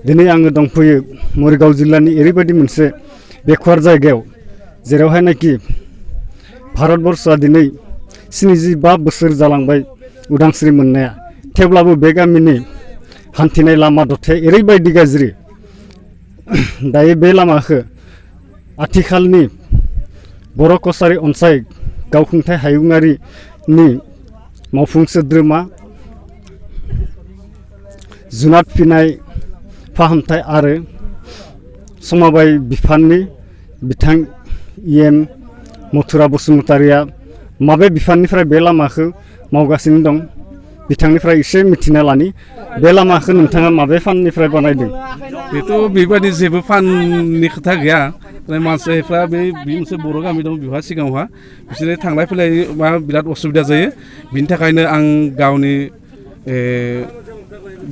दिनै आङो दंफैयो मरिगाव जिल्लानि ओरैबायदि मोनसे बेकवार्ड जायगायाव जेरावहायनाखि भारतबर्षआ दिनै 75 बोसोर जालांबाय उदांस्रि मोननाया थेवब्लाबो बे गामिनि हान्थिनाय लामा दथाया ओरैबायदि गाज्रि दायो बे लामाखौ आथिखालनि बर' कसारी अनसाय गावखुंथाय हायुङारिनि मावफुं सोद्रोमा जुनाद फिनाय फाहामथाय आरो समाबाय बिफाननि बिथां EM मथुरा बसुमतारिया माबे बिफाननिफ्राय बे लामाखौ मावगासिनो दं बिथांनिफ्राय एसे मिथिना लानि बे लामाखौ नोंथाङा माबे फाननिफ्राय बानायदों बेथ' बेबायदि जेबो फाननि खोथा गैया मानसिफ्रा बे मोनसे बर' गामि दं बेहा सिगाङावहा बिसोरो थांलाय फैलाय मा बिराद असुबिदा जायो बिनि थाखायनो आं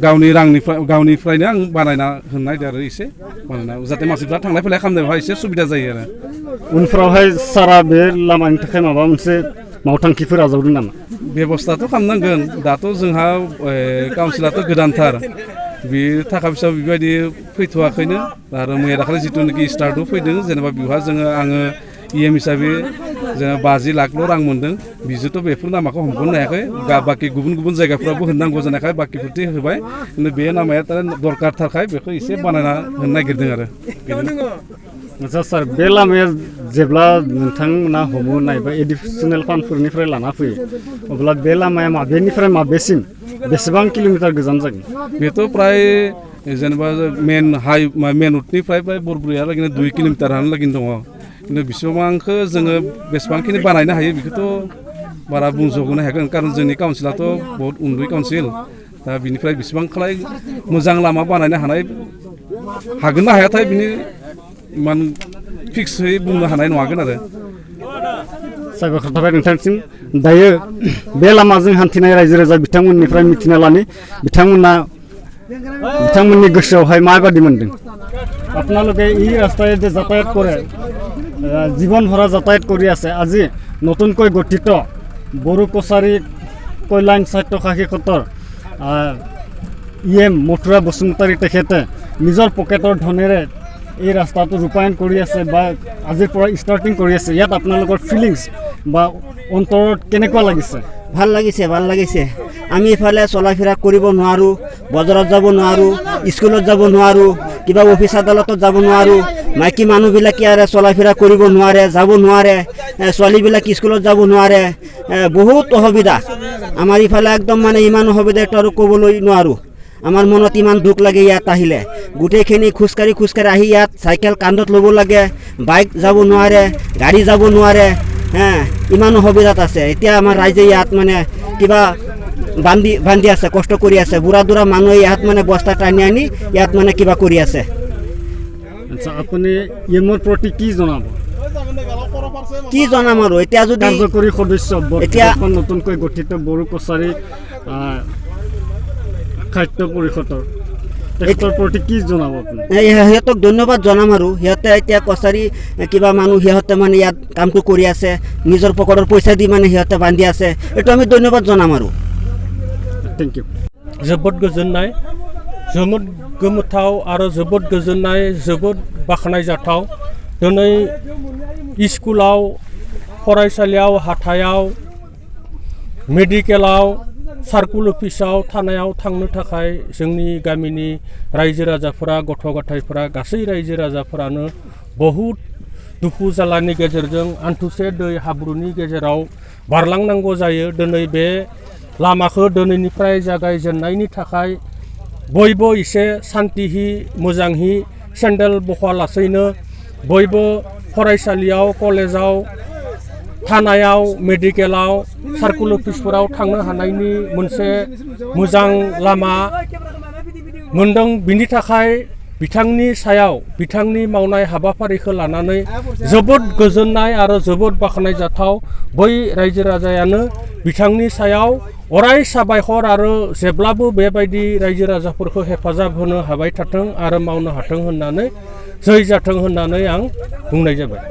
गावनि रांनिफ्रायनो आं बानायना होनो नागिरदों आरो एसे बानायना जाहाथे मानसिफ्रा थांलाय फैलाय खालामनायावहाय एसे सुबिदा जायो आरो उनफ्रावहाय सारा बे लामानि थाखाय माबा मोनसे मावथांखिफोर आजावदों नामा बेबस्थाथ' खालामनांगोन दाथ' जोंहा काउन्सिलाथ' गोदानथार बे थाखा फैसा बेबायदि फैथ'वाखैनो आरो मैया दाखालि जिथुनाखि स्टार्टआव फैदों जेनेबा बेवहाय जोङो EM हिसाबै जोङो 50 लाखल' रां मोन्दों बिजोंथ' बेफोर लामाखौ हमख'नो हायाखै बाखि गुबुन जायगाफ्रावबो होनांगौ जानायखाय बाखिफोरथि होबाय खिन्थु बे लामाया दरकारथारखाय बेखौ एसे बानायना होनो नागिरदों आरो आच्चा सार बे लामाया जेब्ला नोंथांमोना हमो नायबा एडिसनेल फान्डफोरनिफ्राय लाना फैयो अब्ला बे लामाया माबेनिफ्राय माबेसिम बेसेबां किल'मिटार गोजान जागोन बेथ' प्राय जेनेबा मेन रुटनिफ्राय बरबुरियालागै 2 किल'मिटारानो दङ खिन्थु बेसेबांखौ जोङो बेसेबांखिनि बानायनो हायो बेखौथ' बारा बुंजोबनो हायाखै खारन जोंनि काउन्सिलाथ' बहुत उन्दै काउन्सिल दा बिनिफ्राय बेसेबांखालाय मोजां लामा बानायनो हानाय हागोन ना हायाथाय बिनि इमान फिक्सयै बुंनो हानाय नङागोन आरो साबायखर थाबाय नोंथांसिम दायो बे लामाजों हान्थिनाय रायजो राजा बिथांमोननिफ्राय मिथिना लानि बिथांमोननि गोसोआवहाय माबादि मोनदों আপোনালোকে এই ৰাস্তাৰে যে যাতায়াত কৰে জীৱন ভৰা যাতায়াত কৰি আছে আজি নতুনকৈ গঠিত বড়ো কছাৰী কল্যাণ স্বায়ত্তশাসী ক্ষেত্ৰৰ EM মথুৰা বসুমতাৰী তেখেতে নিজৰ পকেটৰ ধনেৰে এই ৰাস্তাটো ৰূপায়ণ কৰি আছে বা আজিৰ পৰা ষ্টাৰ্টিং কৰি আছে ইয়াত আপোনালোকৰ ফিলিংছ বা অন্তৰত কেনেকুৱা লাগিছে ভাল লাগিছে আমি ইফালে চলাফেৰা কৰিব নোৱাৰোঁ বজাৰত যাব নোৱাৰোঁ স্কুলত যাব নোৱাৰোঁ কিবা অফিচ আদালতত যাব নোৱাৰোঁ মাইকী মানুহবিলাকে আৰু চলাফেৰা কৰিব নোৱাৰে যাব নোৱাৰে ছোৱালীবিলাক স্কুলত যাব নোৱাৰে বহুত অসুবিধা আমাৰ ইফালে একদম মানে ইমান অসুবিধা আৰু ক'বলৈ নোৱাৰোঁ আমাৰ মনত ইমান দুখ লাগে ইয়াত আহিলে গোটেইখিনি খোজকাঢ়ি আহি ইয়াত চাইকেল কান্ধত ল'ব লাগে বাইক যাব নোৱাৰে গাড়ী যাব নোৱাৰে ইমান অসুবিধাত আছে এতিয়া আমাৰ ৰাইজে ইয়াত মানে কিবা বান্ধি আছে কষ্ট কৰি আছে বুঢ়া মানুহে ইয়াত মানে বস্তা টানি আনি ইয়াত মানে কিবা কৰি আছে আচ্ছা আপুনি EMৰ প্ৰতি কি জনাম আৰু এতিয়া যদি কাৰ্যকৰী সদস্য এতিয়া নতুনকৈ গঠিত বড়ো কছাৰী খাদ্য পৰিষদৰ তেখেতৰ প্ৰতি কি জনাব আপুনি সিহঁতক ধন্যবাদ জনাম আৰু সিহঁতে এতিয়া কছাৰী কিবা মানুহ সিহঁতে মানে ইয়াত কামটো কৰি আছে নিজৰ পকেটৰ পইচা দি মানে সিহঁতে বান্ধি আছে এইটো আমি ধন্যবাদ জনাম আৰু थैंक यू जोबोद गोजोननाय जोबोद गोमोथाव आरो जोबोद गोजोननाय जोबोद बाख्नायजाथाव दिनै स्कुलाव फरायसालियाव हाथायाव मेडिकेलाव सार्कुल अफिसाव थानायाव थांनो थाखाय जोंनि गामिनि रायजो राजाफोरा गथ' गथायफोरा गासै रायजो राजाफोरानो बहुत दुखु जालानि गेजेरजों आन्थुसे दै हाब्रुनि गेजेराव बारलांनांगौ जायो दिनै बे लामाखौ दिनैनिफ्राय जागायजेननायनि थाखाय बयबो एसे सान्तिहि मोजांहि सेन्देल बख'वालासैनो बयबो फरायसालियाव कलेजाव थानायाव मेडिकेलाव सार्कुल अफिसफोराव थांनो हानायनि मोनसे मोजां लामा मोनदों बिनि थाखाय बिथांनि सायाव बिथांनि मावनाय हाबाफारिखौ लानानै जोबोद गोजोननाय आरो जोबोद बाख्नायजाथाव बै रायजो राजायानो बिथांनि सायाव अराय साबायखर आरो जेब्लाबो बेबायदि रायजो राजाफोरखौ हेफाजाब होनो हाबाय थाथों आरो मावनो हाथों होननानै जै जाथों होननानै आं बुंनाय जाबाय।